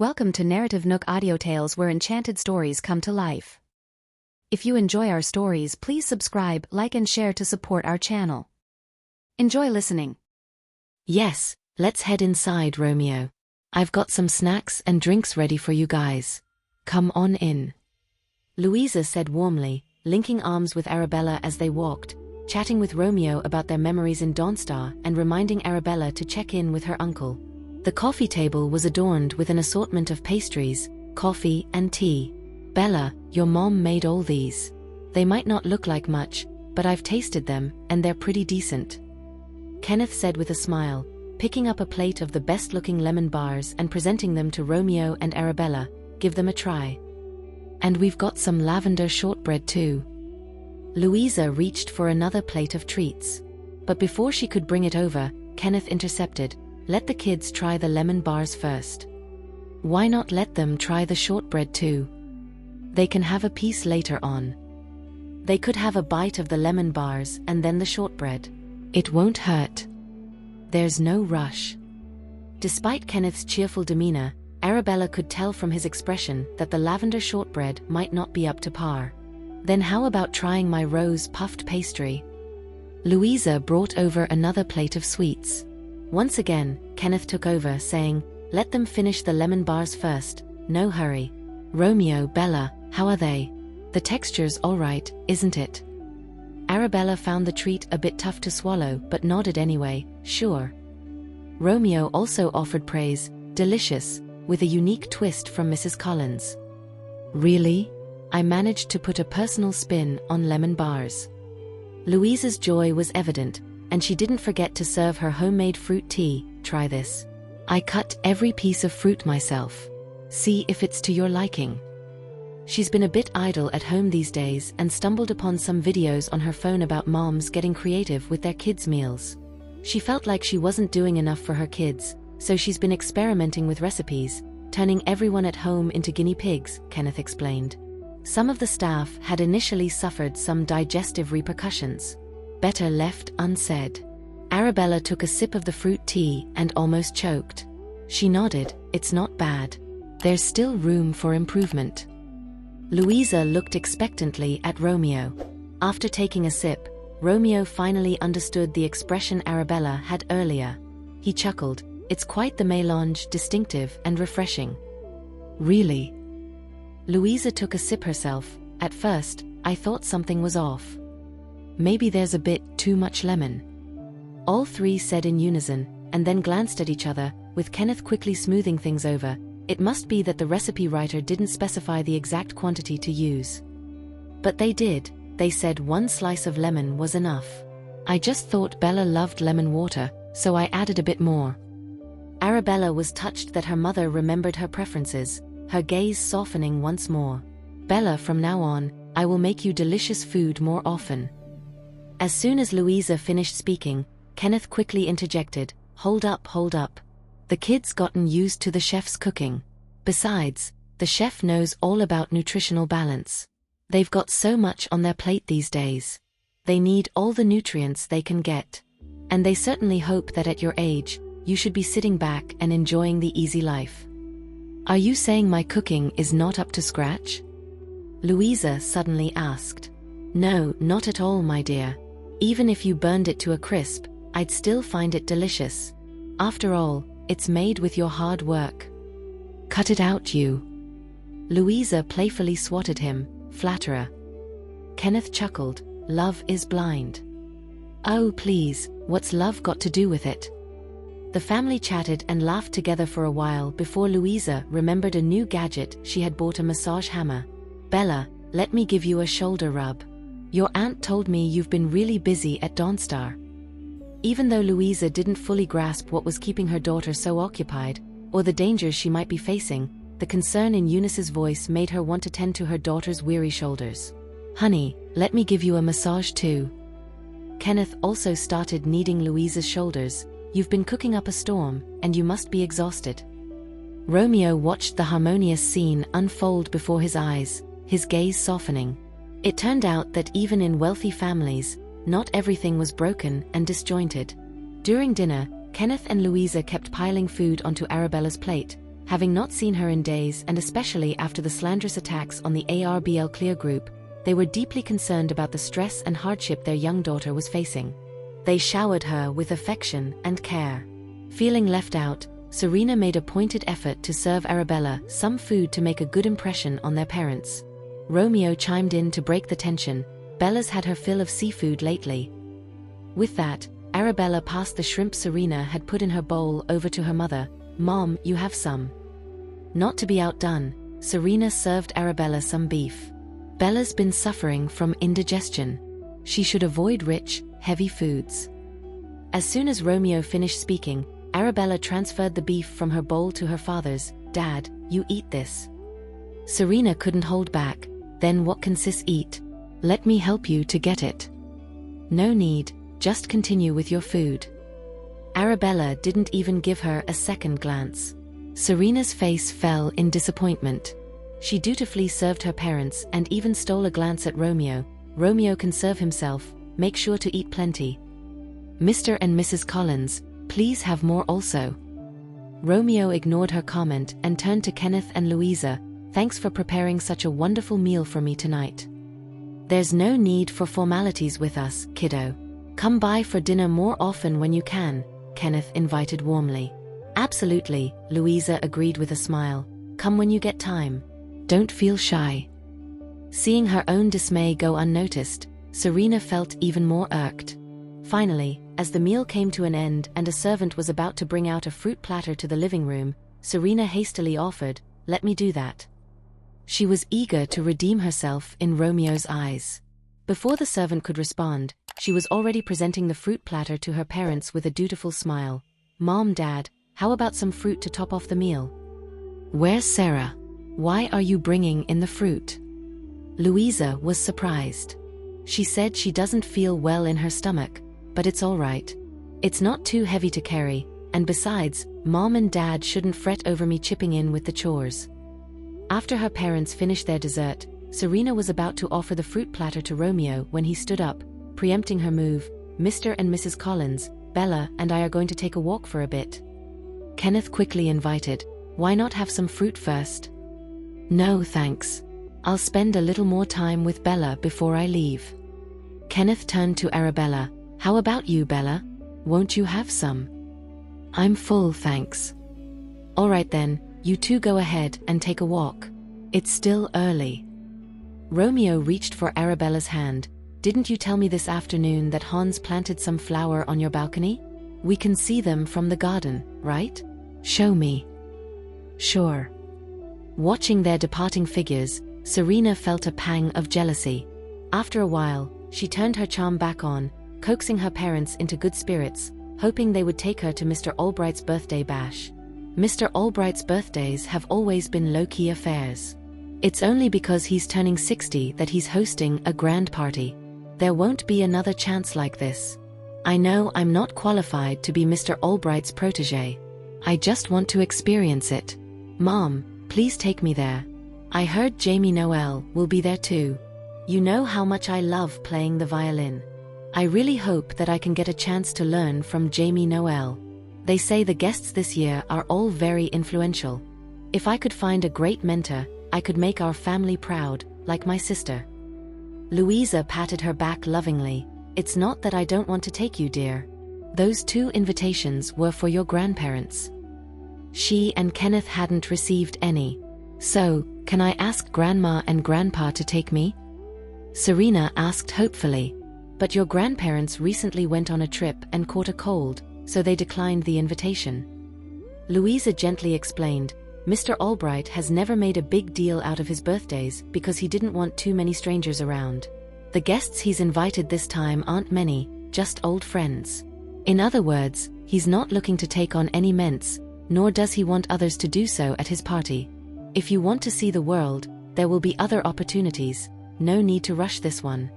Welcome to NarrativeNook where enchanted stories come to life. If you enjoy our stories, please subscribe, like and share to support our channel. Enjoy listening. Yes, let's head inside, Romeo. I've got some snacks and drinks ready for you guys. Come on in. Louisa said warmly, linking arms with Arabella as they walked, chatting with Romeo about their memories in Dawnstar and reminding Arabella to check in with her uncle. The coffee table was adorned with an assortment of pastries, coffee and tea. Bella, your mom made all these. They might not look like much, but I've tasted them, and they're pretty decent. Kenneth said with a smile, picking up a plate of the best-looking lemon bars and presenting them to Romeo and Arabella. Give them a try. And we've got some lavender shortbread too. Louisa reached for another plate of treats. But before she could bring it over, Kenneth intercepted. Let the kids try the lemon bars first. Why not let them try the shortbread too? They can have a piece later on. They could have a bite of the lemon bars and then the shortbread. It won't hurt. There's no rush. Despite Kenneth's cheerful demeanor, Arabella could tell from his expression that the lavender shortbread might not be up to par. Then how about trying my rose-puffed pastry? Louisa brought over another plate of sweets. Once again, Kenneth took over, saying, let them finish the lemon bars first, no hurry. Romeo, Bella, how are they? The texture's all right, isn't it? Arabella found the treat a bit tough to swallow but nodded anyway, sure. Romeo also offered praise, delicious, with a unique twist from Mrs. Collins. Really? I managed to put a personal spin on lemon bars. Louisa's joy was evident, and she didn't forget to serve her homemade fruit tea. Try this. I cut every piece of fruit myself. See if it's to your liking. She's been a bit idle at home these days and stumbled upon some videos on her phone about moms getting creative with their kids' meals. She felt like she wasn't doing enough for her kids, so she's been experimenting with recipes, turning everyone at home into guinea pigs, Kenneth explained. Some of the staff had initially suffered some digestive repercussions. Better left unsaid. Arabella took a sip of the fruit tea and almost choked. She nodded, it's not bad. There's still room for improvement. Louisa looked expectantly at Romeo. After taking a sip, Romeo finally understood the expression Arabella had earlier. He chuckled. It's quite the mélange, distinctive and refreshing. Really? Louisa took a sip herself. At first, I thought something was off. Maybe there's a bit too much lemon. All three said in unison, and then glanced at each other, with Kenneth quickly smoothing things over. It must be that the recipe writer didn't specify the exact quantity to use. But they did. They said one slice of lemon was enough. I just thought Bella loved lemon water, so I added a bit more. Arabella was touched that her mother remembered her preferences, her gaze softening once more. Bella, from now on, I will make you delicious food more often. As soon as Louisa finished speaking, Kenneth quickly interjected, hold up. The kids gotten used to the chef's cooking. Besides, the chef knows all about nutritional balance. They've got so much on their plate these days. They need all the nutrients they can get. And they certainly hope that at your age, you should be sitting back and enjoying the easy life. Are you saying my cooking is not up to scratch? Louisa suddenly asked. No, not at all, my dear. Even if you burned it to a crisp, I'd still find it delicious. After all, it's made with your hard work. Cut it out, you. Louisa playfully swatted him, flatterer. Kenneth chuckled. Love is blind. Oh please, what's love got to do with it? The family chatted and laughed together for a while before Louisa remembered a new gadget. She had bought a massage hammer. Bella, let me give you a shoulder rub. Your aunt told me you've been really busy at Dawnstar. Even though Louisa didn't fully grasp what was keeping her daughter so occupied, or the dangers she might be facing, the concern in Eunice's voice made her want to tend to her daughter's weary shoulders. Honey, let me give you a massage too. Kenneth also started kneading Louisa's shoulders. You've been cooking up a storm, and you must be exhausted. Romeo watched the harmonious scene unfold before his eyes, his gaze softening. It turned out that even in wealthy families, not everything was broken and disjointed. During dinner, Kenneth and Louisa kept piling food onto Arabella's plate, Having not seen her in days, and especially after the slanderous attacks on the ARBL Clear group, they were deeply concerned about the stress and hardship their young daughter was facing. They showered her with affection and care. Feeling left out, Serena made a pointed effort to serve Arabella some food to make a good impression on their parents. Romeo chimed in to break the tension. Bella's had her fill of seafood lately. With that, Arabella passed the shrimp Serena had put in her bowl over to her mother. "Mom, you have some." Not to be outdone, Serena served Arabella some beef. Bella's been suffering from indigestion. She should avoid rich, heavy foods. As soon as Romeo finished speaking, Arabella transferred the beef from her bowl to her father's. "Dad, you eat this." Serena couldn't hold back. "Then what can sis eat? Let me help you to get it." "No need, just continue with your food." Arabella didn't even give her a second glance. Serena's face fell in disappointment. She dutifully served her parents and even stole a glance at Romeo. "Romeo can serve himself, make sure to eat plenty. Mr. and Mrs. Collins, please have more also." Romeo ignored her comment and turned to Kenneth and Louisa. "Thanks for preparing such a wonderful meal for me tonight. There's no need for formalities with us, kiddo. Come by for dinner more often when you can," Kenneth invited warmly. "Absolutely," Louisa agreed with a smile. "Come when you get time. Don't feel shy." Seeing her own dismay go unnoticed, Serena felt even more irked. Finally, as the meal came to an end and a servant was about to bring out a fruit platter to the living room, Serena hastily offered, "Let me do that." She was eager to redeem herself in Romeo's eyes. Before the servant could respond, she was already presenting the fruit platter to her parents with a dutiful smile. "Mom, Dad, how about some fruit to top off the meal?" "Where's Sarah? Why are you bringing in the fruit?" Louisa was surprised. She said she doesn't feel well in her stomach, but it's all right. It's not too heavy to carry, and besides, Mom and Dad shouldn't fret over me chipping in with the chores. After her parents finished their dessert, Serena was about to offer the fruit platter to Romeo when he stood up, preempting her move. "Mr. and Mrs. Collins, Bella and I are going to take a walk for a bit." Kenneth quickly invited, "Why not have some fruit first?" "No thanks. I'll spend a little more time with Bella before I leave." Kenneth turned to Arabella. "How about you, Bella? Won't you have some?" "I'm full, thanks." "All right then, you two go ahead and take a walk. It's still early." Romeo reached for Arabella's hand. "Didn't you tell me this afternoon that Hans planted some flower on your balcony? We can see them from the garden, right? Show me." "Sure." Watching their departing figures, Serena felt a pang of jealousy. After a while, she turned her charm back on, coaxing her parents into good spirits, hoping they would take her to Mr. Albright's birthday bash. Mr. Albright's birthdays have always been low-key affairs. It's only because he's turning 60 that he's hosting a grand party. There won't be another chance like this. I know I'm not qualified to be Mr. Albright's protégé. I just want to experience it. Mom, please take me there. I heard Jamie Noel will be there too. You know how much I love playing the violin. I really hope that I can get a chance to learn from Jamie Noel. They say the guests this year are all very influential. If I could find a great mentor, I could make our family proud, like my sister." Louisa patted her back lovingly. "It's not that I don't want to take you, dear. Those 2 invitations were for your grandparents. She and Kenneth hadn't received any. So, can I ask Grandma and Grandpa to take me?" Serena asked hopefully. "But your grandparents recently went on a trip and caught a cold, so they declined the invitation." Louisa gently explained, "Mr. Albright has never made a big deal out of his birthdays because he didn't want too many strangers around. The guests he's invited this time aren't many, just old friends. In other words, he's not looking to take on any ments, nor does he want others to do so at his party. If you want to see the world, there will be other opportunities. No need to rush this one."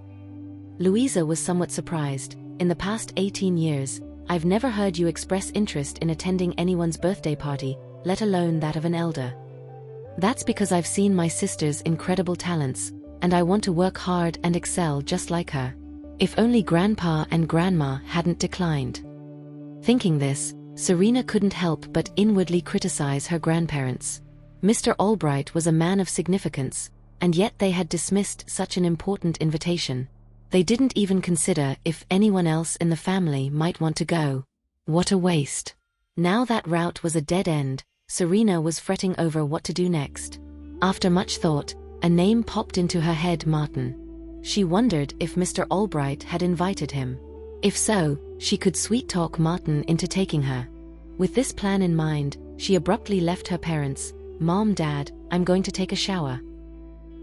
Louisa was somewhat surprised. "In the past 18 years, I've never heard you express interest in attending anyone's birthday party, let alone that of an elder." "That's because I've seen my sister's incredible talents, and I want to work hard and excel just like her. If only Grandpa and Grandma hadn't declined." Thinking this, Serena couldn't help but inwardly criticize her grandparents. Mr. Albright was a man of significance, and yet they had dismissed such an important invitation. They didn't even consider if anyone else in the family might want to go. What a waste. Now that route was a dead end, Serena was fretting over what to do next. After much thought, a name popped into her head: Martin. She wondered if Mr. Albright had invited him. If so, she could sweet-talk Martin into taking her. With this plan in mind, she abruptly left her parents. "Mom, Dad, I'm going to take a shower."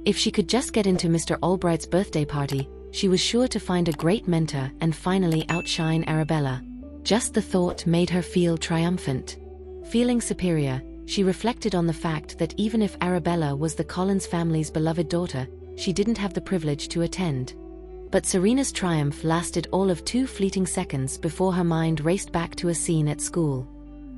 If she could just get into Mr. Albright's birthday party, she was sure to find a great mentor and finally outshine Arabella. Just the thought made her feel triumphant. Feeling superior, she reflected on the fact that even if Arabella was the Collins family's beloved daughter, she didn't have the privilege to attend. But Serena's triumph lasted all of 2 fleeting seconds before her mind raced back to a scene at school.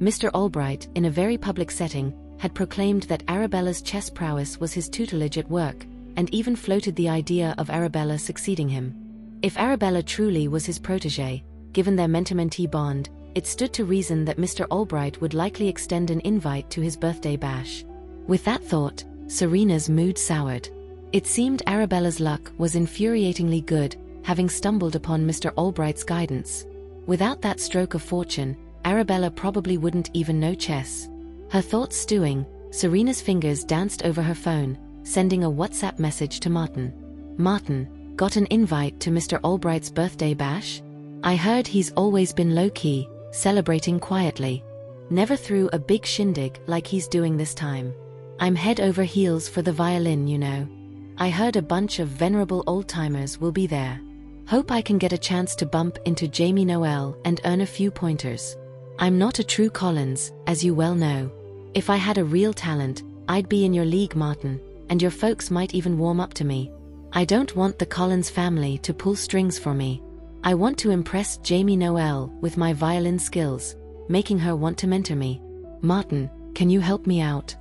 Mr. Albright, in a very public setting, had proclaimed that Arabella's chess prowess was his tutelage at work, and even floated the idea of Arabella succeeding him. If Arabella truly was his protégée, given their mentor-mentee bond, it stood to reason that Mr. Albright would likely extend an invite to his birthday bash. With that thought, Serena's mood soured. It seemed Arabella's luck was infuriatingly good, having stumbled upon Mr. Albright's guidance. Without that stroke of fortune, Arabella probably wouldn't even know chess. Her thoughts stewing, Serena's fingers danced over her phone, sending a WhatsApp message to Martin. "Martin, got an invite to Mr. Albright's birthday bash? I heard he's always been low-key, celebrating quietly. Never threw a big shindig like he's doing this time. I'm head over heels for the violin, you know. I heard a bunch of venerable old-timers will be there. Hope I can get a chance to bump into Jamie Noel and earn a few pointers. I'm not a true Collins, as you well know. If I had a real talent, I'd be in your league, Martin, and your folks might even warm up to me. I don't want the Collins family to pull strings for me. I want to impress Jamie Noel with my violin skills, making her want to mentor me. Martin, can you help me out?"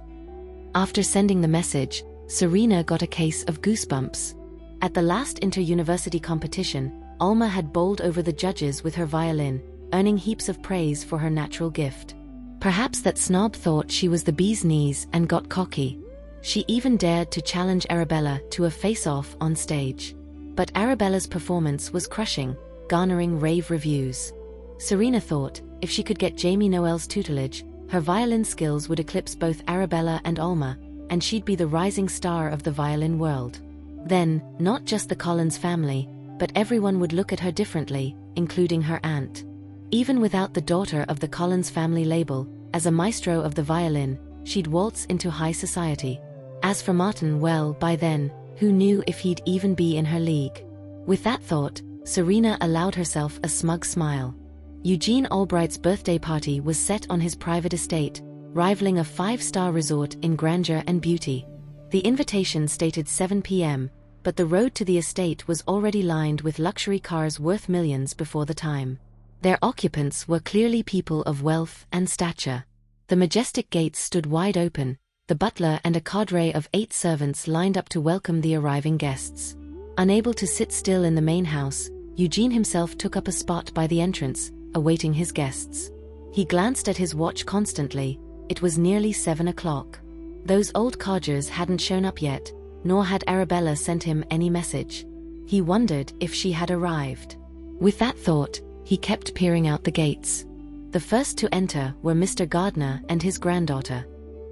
After sending the message, Serena got a case of goosebumps. At the last inter-university competition, Alma had bowled over the judges with her violin, earning heaps of praise for her natural gift. Perhaps that snob thought she was the bee's knees and got cocky. She even dared to challenge Arabella to a face-off on stage. But Arabella's performance was crushing, garnering rave reviews. Serena thought, if she could get Jamie Noel's tutelage, her violin skills would eclipse both Arabella and Alma, and she'd be the rising star of the violin world. Then, not just the Collins family, but everyone would look at her differently, including her aunt. Even without the daughter of the Collins family label, as a maestro of the violin, she'd waltz into high society. As for Martin, well, by then, who knew if he'd even be in her league? With that thought, Serena allowed herself a smug smile. Eugene Albright's birthday party was set on his private estate, rivaling a 5-star resort in grandeur and beauty. The invitation stated 7 p.m., but the road to the estate was already lined with luxury cars worth millions before the time. Their occupants were clearly people of wealth and stature. The majestic gates stood wide open, the butler and a cadre of 8 servants lined up to welcome the arriving guests. Unable to sit still in the main house, Eugene himself took up a spot by the entrance, awaiting his guests. He glanced at his watch constantly. It was nearly 7 o'clock. Those old codgers hadn't shown up yet, nor had Arabella sent him any message. He wondered if she had arrived. With that thought, he kept peering out the gates. The first to enter were Mr. Gardner and his granddaughter.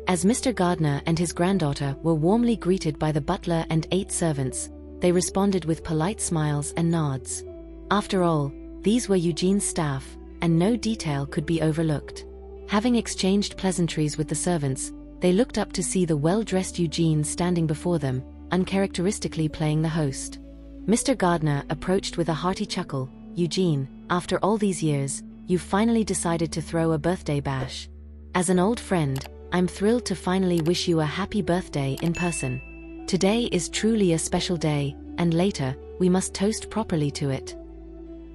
As Mr. Gardner and his granddaughter were warmly greeted by the butler and 8 servants, they responded with polite smiles and nods. After all, these were Eugene's staff, and no detail could be overlooked. Having exchanged pleasantries with the servants, they looked up to see the well-dressed Eugene standing before them, uncharacteristically playing the host. Mr. Gardner approached with a hearty chuckle. "Eugene, after all these years, you've finally decided to throw a birthday bash. As an old friend, I'm thrilled to finally wish you a happy birthday in person. Today is truly a special day, and later, we must toast properly to it.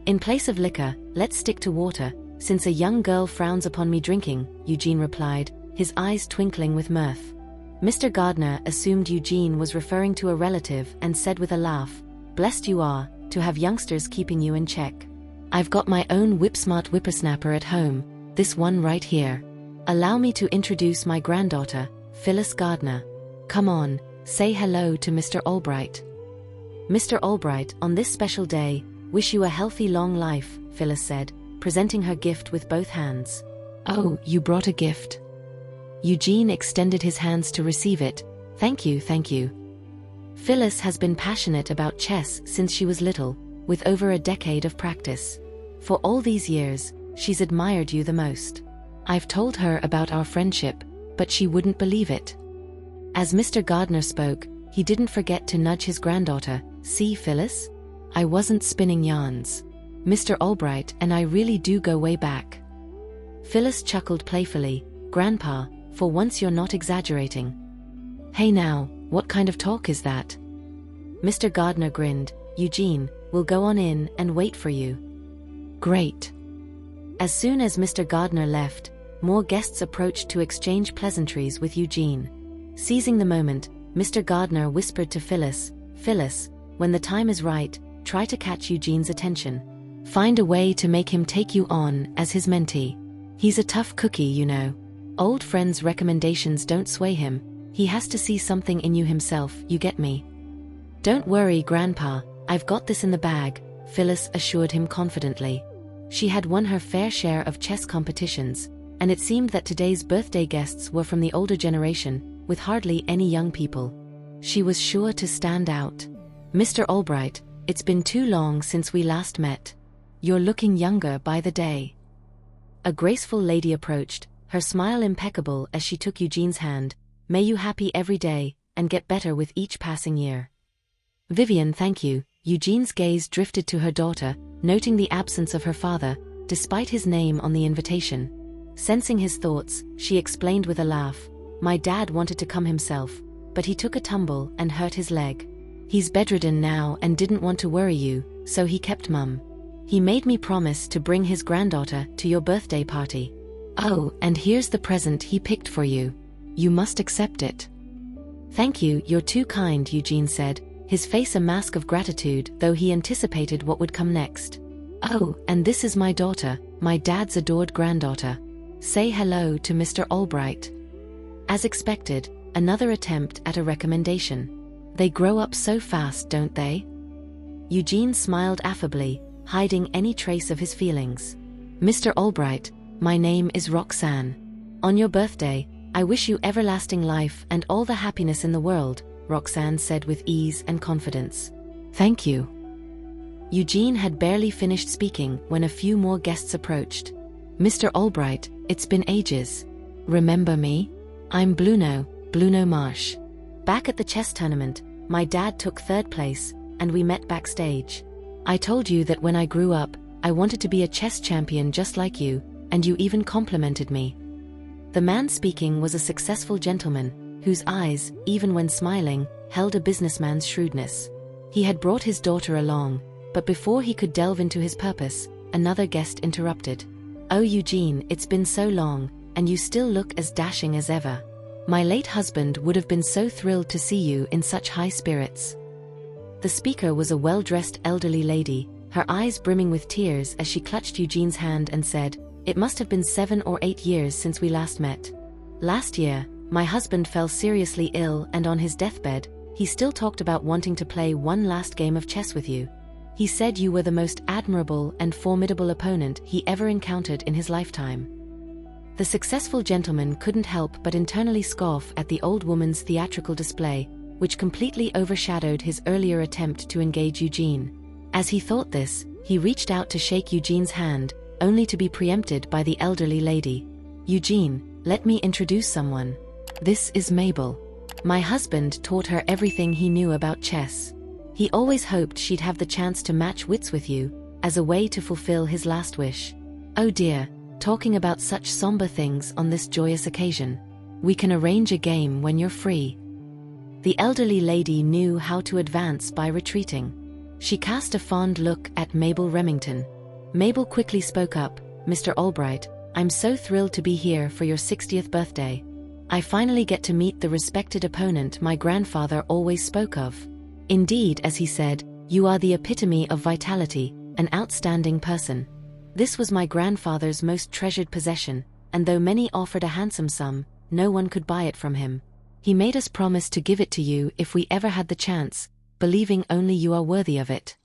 In place of liquor, let's stick to water, since a young girl frowns upon me drinking," Eugene replied, his eyes twinkling with mirth. Mr. Gardner assumed Eugene was referring to a relative and said with a laugh, "Blessed you are, to have youngsters keeping you in check. I've got my own whip-smart whippersnapper at home, This one right here. Allow me to introduce my granddaughter, Phyllis Gardner. Come on, say hello to Mr. Albright. Mr. Albright, on this special day, wish you a healthy long life, Phyllis said, presenting her gift with both hands. Oh, you brought a gift. Eugene extended his hands to receive it. Thank you, thank you. Phyllis has been passionate about chess since she was little, with over a decade of practice. For all these years, she's admired you the most. I've told her about our friendship, but she wouldn't believe it. As Mr. Gardner spoke, he didn't forget to nudge his granddaughter. See, Phyllis? I wasn't spinning yarns. Mr. Albright and I really do go way back. Phyllis chuckled playfully. Grandpa, for once you're not exaggerating. Hey now, what kind of talk is that? Mr. Gardner grinned. Eugene, we'll go on in and wait for you. Great. As soon as Mr. Gardner left, more guests approached to exchange pleasantries with Eugene. Seizing the moment, Mr. Gardner whispered to Phyllis, Phyllis, when the time is right, try to catch Eugene's attention. Find a way to make him take you on as his mentee. He's a tough cookie, you know. Old friends' recommendations don't sway him. He has to see something in you himself, you get me? Don't worry, Grandpa, I've got this in the bag, Phyllis assured him confidently. She had won her fair share of chess competitions, and it seemed that today's birthday guests were from the older generation, with hardly any young people. She was sure to stand out. Mr. Albright, it's been too long since we last met. You're looking younger by the day. A graceful lady approached, her smile impeccable as she took Eugene's hand. May you happy every day, and get better with each passing year. Vivian, thank you. Eugene's gaze drifted to her daughter, noting the absence of her father, despite his name on the invitation. Sensing his thoughts, she explained with a laugh, my dad wanted to come himself, but he took a tumble and hurt his leg. He's bedridden now and didn't want to worry you, so he kept mum. He made me promise to bring his granddaughter to your birthday party. Oh, and here's the present he picked for you. You must accept it. Thank you, you're too kind, Eugene said, his face a mask of gratitude, though he anticipated what would come next. Oh, and this is my daughter, my dad's adored granddaughter. Say hello to Mr. Albright. As expected, another attempt at a recommendation. They grow up so fast, don't they? Eugene smiled affably, hiding any trace of his feelings. Mr. Albright, my name is Roxanne. On your birthday, I wish you everlasting life and all the happiness in the world, Roxanne said with ease and confidence. Thank you. Eugene had barely finished speaking when a few more guests approached. Mr. Albright, it's been ages. Remember me? I'm Bruno Marsh. Back at the chess tournament, my dad took third place, and we met backstage. I told you that when I grew up, I wanted to be a chess champion just like you, and you even complimented me. The man speaking was a successful gentleman, whose eyes, even when smiling, held a businessman's shrewdness. He had brought his daughter along, but before he could delve into his purpose, another guest interrupted. Oh Eugene, it's been so long, and you still look as dashing as ever. My late husband would have been so thrilled to see you in such high spirits. The speaker was a well-dressed elderly lady, her eyes brimming with tears as she clutched Eugene's hand and said, it must have been 7 or 8 years since we last met. Last year, my husband fell seriously ill, and on his deathbed, he still talked about wanting to play one last game of chess with you. He said you were the most admirable and formidable opponent he ever encountered in his lifetime. The successful gentleman couldn't help but internally scoff at the old woman's theatrical display, which completely overshadowed his earlier attempt to engage Eugene. As he thought this, he reached out to shake Eugene's hand, only to be preempted by the elderly lady. Eugene, let me introduce someone. This is Mabel. My husband taught her everything he knew about chess. He always hoped she'd have the chance to match wits with you, as a way to fulfill his last wish. Oh dear, talking about such somber things on this joyous occasion. We can arrange a game when you're free. The elderly lady knew how to advance by retreating. She cast a fond look at Mabel Remington. Mabel quickly spoke up, Mr. Albright, I'm so thrilled to be here for your 60th birthday. I finally get to meet the respected opponent my grandfather always spoke of. Indeed, as he said, you are the epitome of vitality, an outstanding person. This was my grandfather's most treasured possession, and though many offered a handsome sum, no one could buy it from him. He made us promise to give it to you if we ever had the chance, believing only you are worthy of it."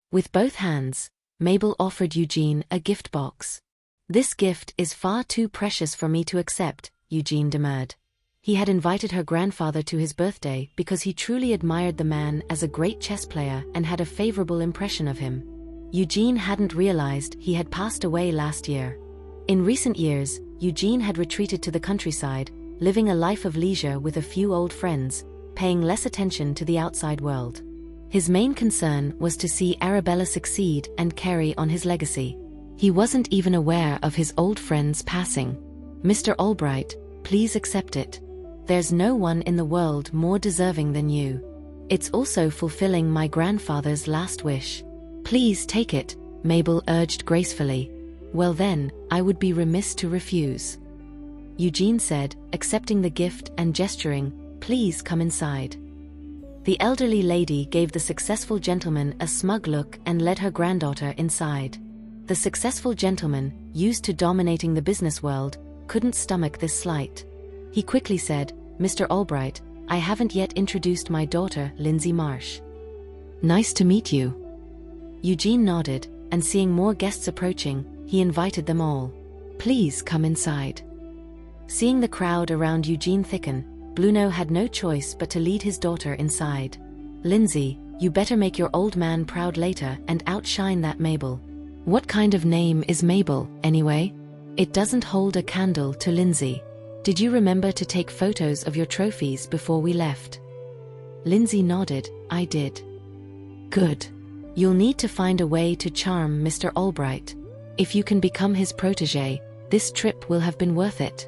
With both hands, Mabel offered Eugene a gift box. "This gift is far too precious for me to accept," Eugene demurred. He had invited her grandfather to his birthday because he truly admired the man as a great chess player and had a favorable impression of him. Eugene hadn't realized he had passed away last year. In recent years, Eugene had retreated to the countryside, living a life of leisure with a few old friends, paying less attention to the outside world. His main concern was to see Arabella succeed and carry on his legacy. He wasn't even aware of his old friend's passing. "Mr. Albright, please accept it. There's no one in the world more deserving than you. It's also fulfilling my grandfather's last wish. Please take it," Mabel urged gracefully. "Well then, I would be remiss to refuse," Eugene said, accepting the gift and gesturing, "Please come inside." The elderly lady gave the successful gentleman a smug look and led her granddaughter inside. The successful gentleman, used to dominating the business world, couldn't stomach this slight. He quickly said, "Mr. Albright, I haven't yet introduced my daughter, Lindsay Marsh." "Nice to meet you." Eugene nodded, and seeing more guests approaching, he invited them all. "Please come inside." Seeing the crowd around Eugene thicken, Bruno had no choice but to lead his daughter inside. "Lindsay, you better make your old man proud later and outshine that Mabel." "What kind of name is Mabel, anyway? It doesn't hold a candle to Lindsay. Did you remember to take photos of your trophies before we left?" Lindsay nodded. "I did." "Good. You'll need to find a way to charm Mr. Albright. If you can become his protégé, this trip will have been worth it."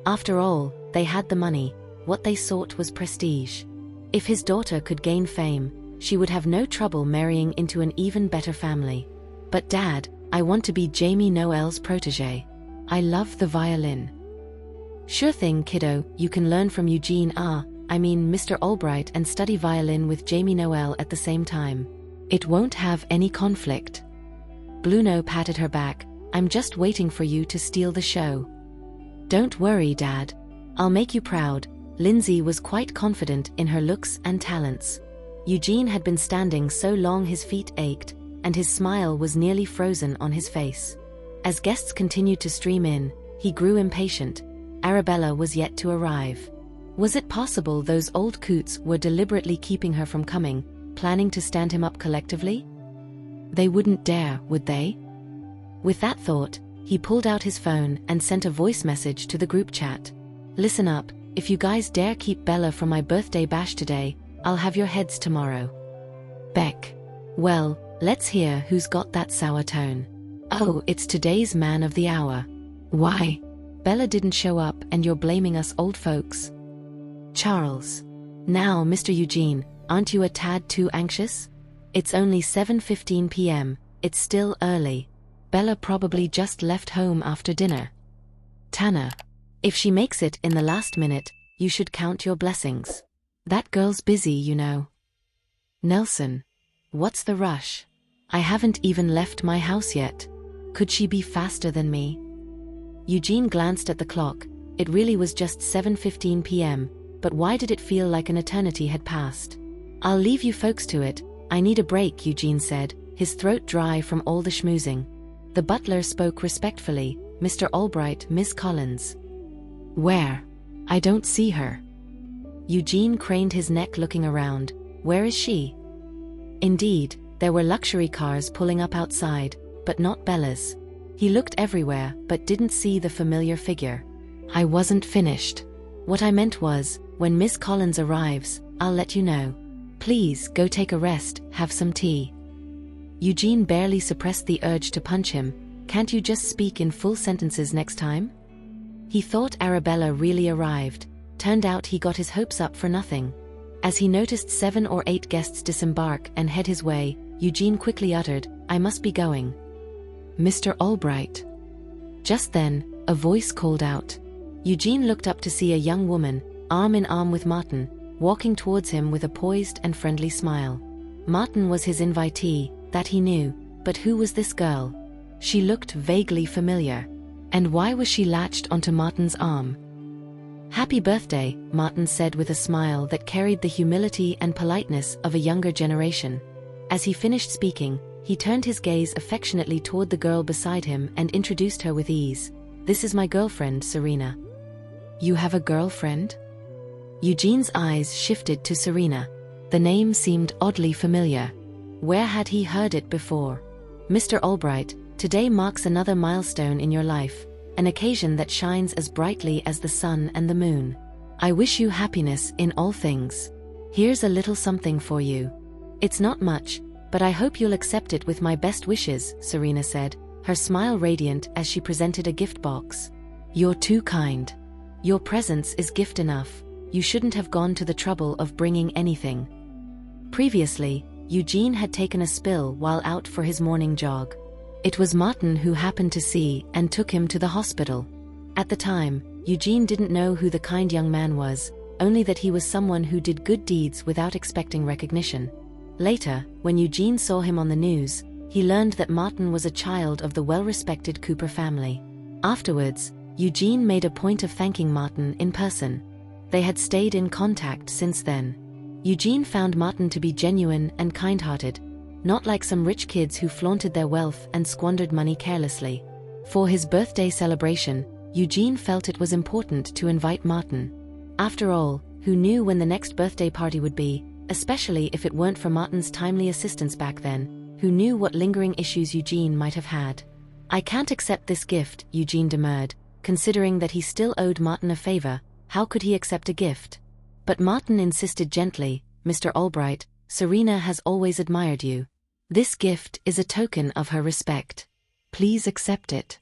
After all, they had the money. What they sought was prestige. If his daughter could gain fame, she would have no trouble marrying into an even better family. "But Dad, I want to be Jamie Noel's protégé. I love the violin." "Sure thing, kiddo, you can learn from Eugene Mr. Albright and study violin with Jamie Noel at the same time. It won't have any conflict." Bruno patted her back. "I'm just waiting for you to steal the show." "Don't worry, Dad. I'll make you proud." Lindsay was quite confident in her looks and talents. Eugene had been standing so long his feet ached, and his smile was nearly frozen on his face. As guests continued to stream in, he grew impatient. Arabella was yet to arrive. Was it possible those old coots were deliberately keeping her from coming, planning to stand him up collectively? They wouldn't dare, would they? With that thought, he pulled out his phone and sent a voice message to the group chat. "Listen up, if you guys dare keep Bella from my birthday bash today, I'll have your heads tomorrow." Beck. "Well, let's hear who's got that sour tone." "Oh, it's today's man of the hour." "Why? Bella didn't show up and you're blaming us old folks." "Charles. Now, Mr. Eugene, aren't you a tad too anxious? It's only 7:15 p.m., it's still early. Bella probably just left home after dinner." "Tanner. If she makes it in the last minute, you should count your blessings. That girl's busy, you know." "Nelson. What's the rush? I haven't even left my house yet. Could she be faster than me?" Eugene glanced at the clock. It really was just 7:15 p.m., but why did it feel like an eternity had passed? "I'll leave you folks to it. I need a break," Eugene said, his throat dry from all the schmoozing. The butler spoke respectfully. "Mr. Albright, Miss Collins." "Where? I don't see her." Eugene craned his neck looking around. "Where is she?" Indeed, there were luxury cars pulling up outside, but not Bella's. He looked everywhere, but didn't see the familiar figure. "I wasn't finished. What I meant was, when Miss Collins arrives, I'll let you know. Please go take a rest, have some tea." Eugene barely suppressed the urge to punch him. "Can't you just speak in full sentences next time?" He thought Arabella really arrived. Turned out he got his hopes up for nothing. As he noticed 7 or 8 guests disembark and head his way, Eugene quickly uttered, "I must be going." "Mr. Albright." Just then, a voice called out. Eugene looked up to see a young woman, arm in arm with Martin, walking towards him with a poised and friendly smile. Martin was his invitee, that he knew, but who was this girl? She looked vaguely familiar. And why was she latched onto Martin's arm? "Happy birthday," Martin said with a smile that carried the humility and politeness of a younger generation. As he finished speaking, he turned his gaze affectionately toward the girl beside him and introduced her with ease. "This is my girlfriend, Serena." "You have a girlfriend?" Eugene's eyes shifted to Serena. The name seemed oddly familiar. Where had he heard it before? "Mr. Albright, today marks another milestone in your life, an occasion that shines as brightly as the sun and the moon. I wish you happiness in all things. Here's a little something for you. It's not much, but I hope you'll accept it with my best wishes," Serena said, her smile radiant as she presented a gift box. "You're too kind. Your presence is gift enough. You shouldn't have gone to the trouble of bringing anything." Previously, Eugene had taken a spill while out for his morning jog. It was Martin who happened to see and took him to the hospital. At the time, Eugene didn't know who the kind young man was, only that he was someone who did good deeds without expecting recognition. Later, when Eugene saw him on the news, he learned that Martin was a child of the well-respected Cooper family. Afterwards, Eugene made a point of thanking Martin in person. They had stayed in contact since then. Eugene found Martin to be genuine and kind-hearted, not like some rich kids who flaunted their wealth and squandered money carelessly. For his birthday celebration, Eugene felt it was important to invite Martin. After all, who knew when the next birthday party would be, especially if it weren't for Martin's timely assistance back then, who knew what lingering issues Eugene might have had. "I can't accept this gift," Eugene demurred, considering that he still owed Martin a favor. How could he accept a gift? But Martin insisted gently, "Mr. Albright, Serena has always admired you. This gift is a token of her respect. Please accept it.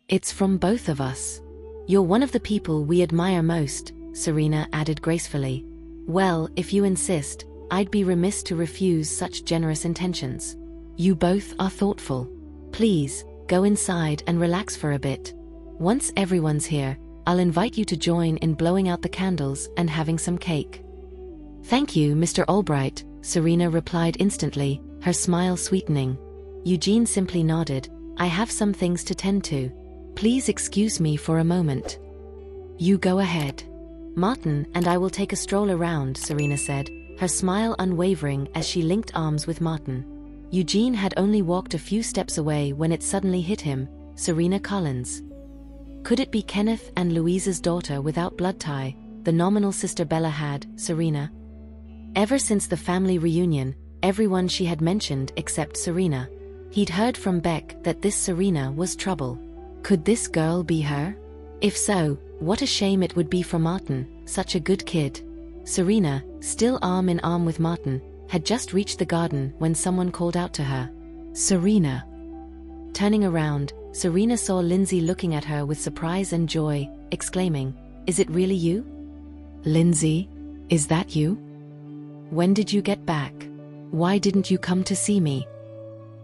It's from both of us. You're one of the people we admire most," Serena added gracefully. "Well, if you insist, I'd be remiss to refuse such generous intentions. You both are thoughtful. Please, go inside and relax for a bit. Once everyone's here, I'll invite you to join in blowing out the candles and having some cake." "Thank you, Mr. Albright," Serena replied instantly, her smile sweetening. Eugene simply nodded. "I have some things to tend to. Please excuse me for a moment." "You go ahead. Martin and I will take a stroll around," Serena said, her smile unwavering as she linked arms with Martin. Eugene had only walked a few steps away when it suddenly hit him, Serena Collins. Could it be Kenneth and Louise's daughter without blood tie, the nominal sister Bella had, Serena? Ever since the family reunion, everyone she had mentioned except Serena. He'd heard from Beck that this Serena was trouble. Could this girl be her? If so, what a shame it would be for Martin, such a good kid. Serena, still arm in arm with Martin, had just reached the garden when someone called out to her. "Serena." Turning around, Serena saw Lindsay looking at her with surprise and joy, exclaiming, "Is it really you?" "Lindsay, is that you? When did you get back? Why didn't you come to see me?"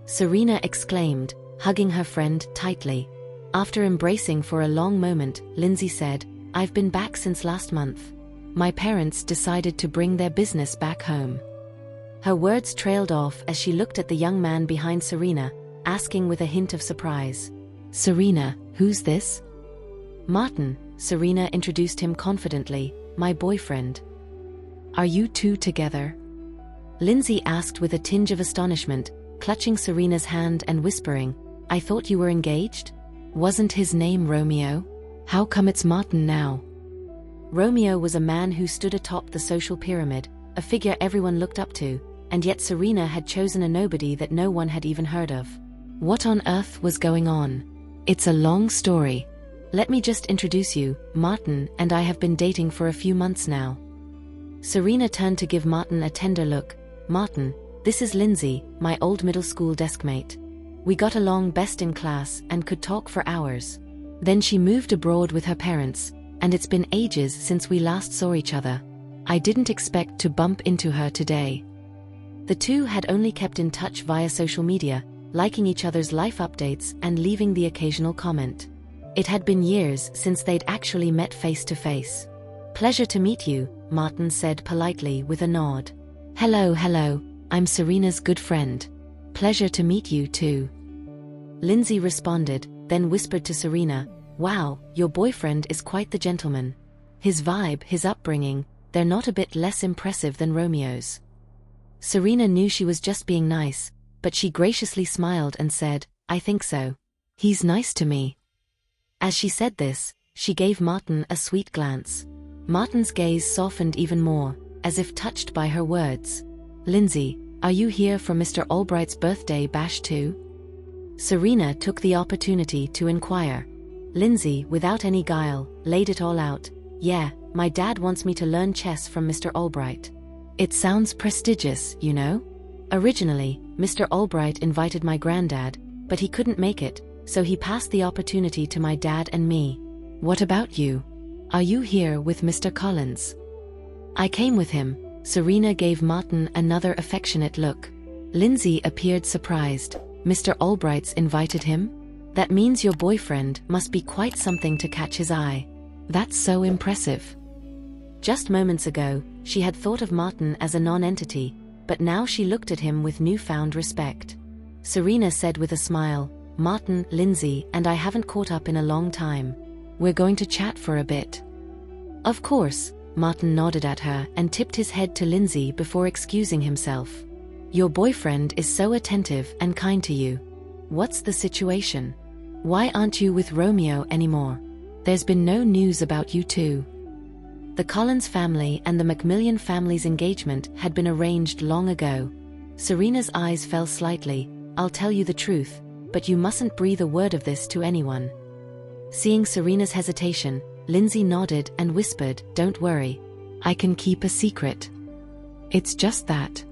Serena exclaimed, hugging her friend tightly. After embracing for a long moment, Lindsay said, "I've been back since last month. My parents decided to bring their business back home." Her words trailed off as she looked at the young man behind Serena, asking with a hint of surprise, "Serena, who's this?" "Martin," Serena introduced him confidently, "my boyfriend." "Are you two together?" Lindsay asked with a tinge of astonishment, clutching Serena's hand and whispering, "I thought you were engaged? Wasn't his name Romeo? How come it's Martin now?" Romeo was a man who stood atop the social pyramid, a figure everyone looked up to, and yet Serena had chosen a nobody that no one had even heard of. What on earth was going on? "It's a long story. Let me just introduce you. Martin and I have been dating for a few months now." Serena turned to give Martin a tender look. "Martin, this is Lindsay, my old middle school deskmate. We got along best in class and could talk for hours. Then she moved abroad with her parents, and it's been ages since we last saw each other. I didn't expect to bump into her today." The two had only kept in touch via social media, liking each other's life updates and leaving the occasional comment. It had been years since they'd actually met face to face. "Pleasure to meet you," Martin said politely with a nod. Hello, I'm Serena's good friend. Pleasure to meet you too." Lindsay responded, then whispered to Serena, "Wow, your boyfriend is quite the gentleman. His vibe, his upbringing, they're not a bit less impressive than Romeo's." Serena knew she was just being nice, but she graciously smiled and said, "I think so. He's nice to me." As she said this, she gave Martin a sweet glance. Martin's gaze softened even more, as if touched by her words. "Lindsay, are you here for Mr. Albright's birthday bash too?" Serena took the opportunity to inquire. Lindsay, without any guile, laid it all out. "Yeah, my dad wants me to learn chess from Mr. Albright. It sounds prestigious, you know? Originally, Mr. Albright invited my granddad, but he couldn't make it, so he passed the opportunity to my dad and me. What about you? Are you here with Mr. Collins?" "I came with him." Serena gave Martin another affectionate look. Lindsay appeared surprised. "Mr. Albright's invited him? That means your boyfriend must be quite something to catch his eye. That's so impressive." Just moments ago, she had thought of Martin as a non-entity, but now she looked at him with newfound respect. Serena said with a smile, "Martin, Lindsay, and I haven't caught up in a long time. We're going to chat for a bit." "Of course," Martin nodded at her and tipped his head to Lindsay before excusing himself. "Your boyfriend is so attentive and kind to you. What's the situation? Why aren't you with Romeo anymore? There's been no news about you two." The Collins family and the Macmillan family's engagement had been arranged long ago. Serena's eyes fell slightly. "I'll tell you the truth, but you mustn't breathe a word of this to anyone." Seeing Serena's hesitation, Lindsay nodded and whispered, "Don't worry. I can keep a secret. It's just that."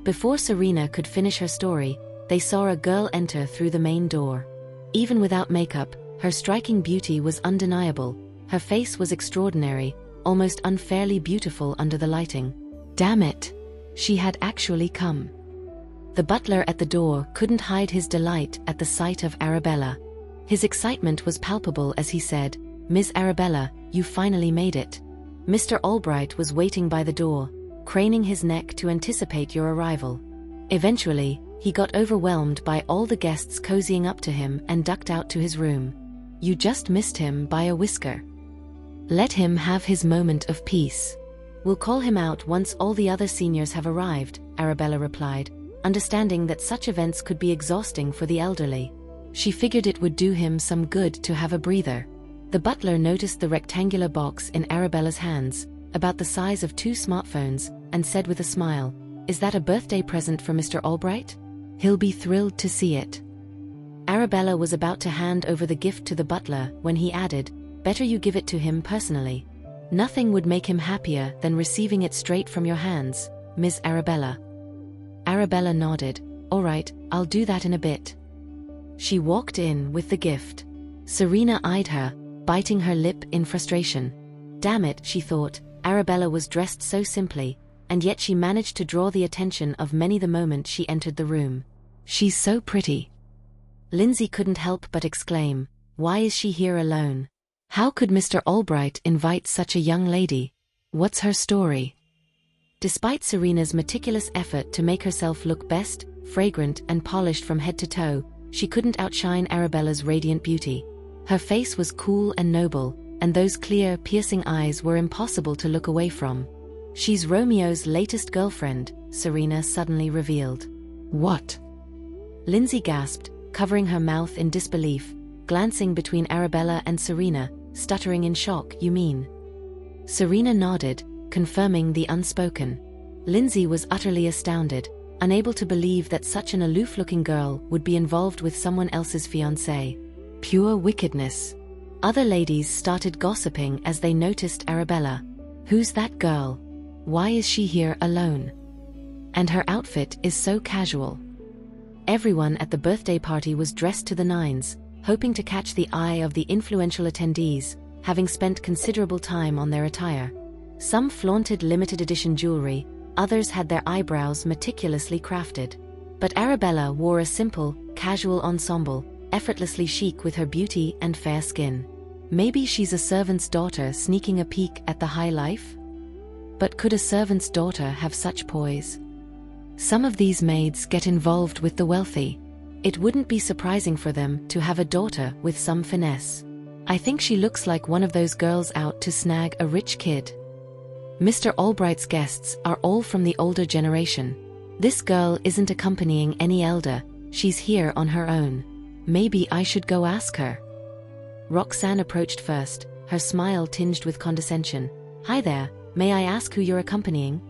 Before Serena could finish her story, they saw a girl enter through the main door. Even without makeup, her striking beauty was undeniable. Her face was extraordinary, almost unfairly beautiful under the lighting. Damn it! She had actually come. The butler at the door couldn't hide his delight at the sight of Arabella. His excitement was palpable as he said, "Miss Arabella, you finally made it. Mr. Albright was waiting by the door, craning his neck to anticipate your arrival. Eventually, he got overwhelmed by all the guests cozying up to him and ducked out to his room. You just missed him by a whisker. Let him have his moment of peace. We'll call him out once all the other seniors have arrived," Arabella replied, understanding that such events could be exhausting for the elderly. She figured it would do him some good to have a breather. The butler noticed the rectangular box in Arabella's hands, about the size of 2 smartphones, and said with a smile, "Is that a birthday present for Mr. Albright? He'll be thrilled to see it." Arabella was about to hand over the gift to the butler when he added, "Better you give it to him personally. Nothing would make him happier than receiving it straight from your hands, Miss Arabella." Arabella nodded. "All right, I'll do that in a bit." She walked in with the gift. Serena eyed her, biting her lip in frustration. Damn it, she thought, Arabella was dressed so simply, and yet she managed to draw the attention of many the moment she entered the room. "She's so pretty." Lindsay couldn't help but exclaim, "Why is she here alone? How could Mr. Albright invite such a young lady? What's her story?" Despite Serena's meticulous effort to make herself look best, fragrant and polished from head to toe, she couldn't outshine Arabella's radiant beauty. Her face was cool and noble, and those clear, piercing eyes were impossible to look away from. "She's Romeo's latest girlfriend," Serena suddenly revealed. "What?" Lindsay gasped, covering her mouth in disbelief, glancing between Arabella and Serena, stuttering in shock. "You mean?" Serena nodded, confirming the unspoken. Lindsay was utterly astounded, unable to believe that such an aloof-looking girl would be involved with someone else's fiancé. Pure wickedness. Other ladies started gossiping as they noticed Arabella. "Who's that girl? Why is she here alone? And her outfit is so casual." Everyone at the birthday party was dressed to the nines, hoping to catch the eye of the influential attendees, having spent considerable time on their attire. Some flaunted limited edition jewelry, others had their eyebrows meticulously crafted. But Arabella wore a simple, casual ensemble, effortlessly chic with her beauty and fair skin. Maybe she's a servant's daughter sneaking a peek at the high life? But could a servant's daughter have such poise? Some of these maids get involved with the wealthy. It wouldn't be surprising for them to have a daughter with some finesse. I think she looks like one of those girls out to snag a rich kid. Mr. Albright's guests are all from the older generation. This girl isn't accompanying any elder, she's here on her own. Maybe I should go ask her. Roxanne approached first, her smile tinged with condescension. Hi there, may I ask who you're accompanying?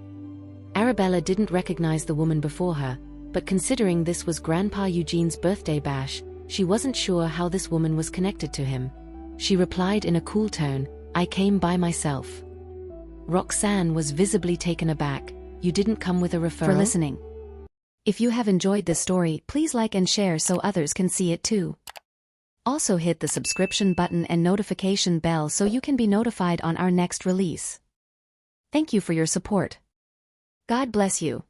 Arabella didn't recognize the woman before her, but considering this was Grandpa Eugene's birthday bash, she wasn't sure how this woman was connected to him. She replied in a cool tone, I came by myself. Roxanne was visibly taken aback. You didn't come with a referral? For listening. If you have enjoyed this story, please like and share so others can see it too. Also hit the subscription button and notification bell so you can be notified on our next release. Thank you for your support. God bless you.